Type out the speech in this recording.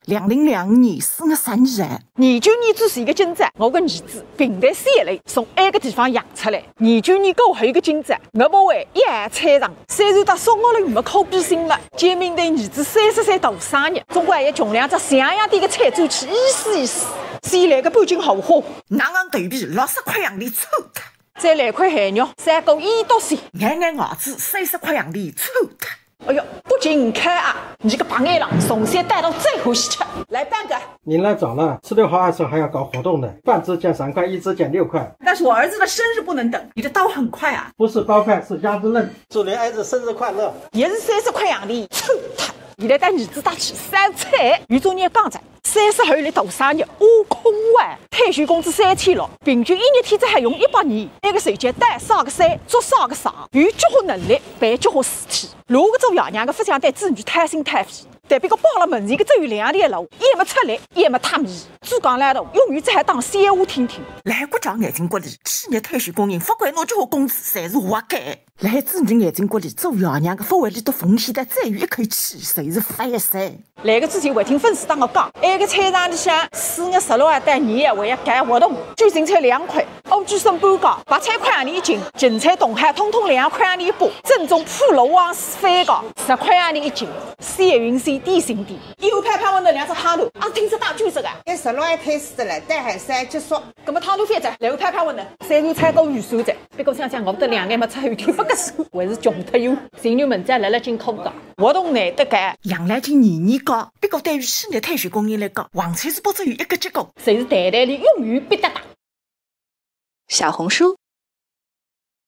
2025年是我生日啊！研究儿子是一个金子，我个儿子平台3类从埃个地方养出来。研究过后一个金子，我不会一案菜场，虽然他送我了没可比性了，见面对儿子30岁大生日，总归也穷两只像样点的菜做起意思。先来个半斤豪华，硬豆皮60块洋钿臭脱，再来块海肉，3个1到3，眼臊子30块洋钿臭脱。哎呦，不仅开啊！你这个白眼狼，从小带到最后喜吃，来半个。您来早了，吃6号2手还要搞活动的，半只减3块，1只减6块。但是我儿子的生日不能等，你的刀很快啊！不是刀快，是鸭子嫩。祝您儿子生日快乐！也是30块洋钿，臭他！现在带儿子打起3菜，预祝你刚才30后来大生日，挖空啊！退休工资3600，平均1日体质还用100年。那个时间带少个3，做少个2，有结婚能力办结婚事体。如果做爷娘的不想对子女贪心贪肺，代表个帮了门前个只有2条路，一没出来，一没塌米。主讲来头，永远只还当闲话听听。来国家眼睛国里，企业退休工人不管侬结婚工资，侪是活该。来子女眼睛国里，做爷娘的不为里头奉献的再有一口气，谁是发一噻？来个之前会听粉丝当我讲，埃个菜场里向4月16号带年夜为一改活动，卷心菜2块，欧鸡笋半角，白菜块洋钿1斤，芹菜东海通通2块洋钿1把，正宗普罗旺斯番茄10块洋钿1斤，山云山点心点，以后拍我们2只汤头，听着打九折个。16号开始的了，带海3结束。那么汤头翻着，来回拍我们3盘菜高预算着，别个想想我们这2眼没出后天不个数，还是穷特有。情侣们再来了进口的，活动难得干，养来金年年高，别个对于企业退休工人来讲，黄菜是不只有一个结果，谁是台台里永远必得打。小红书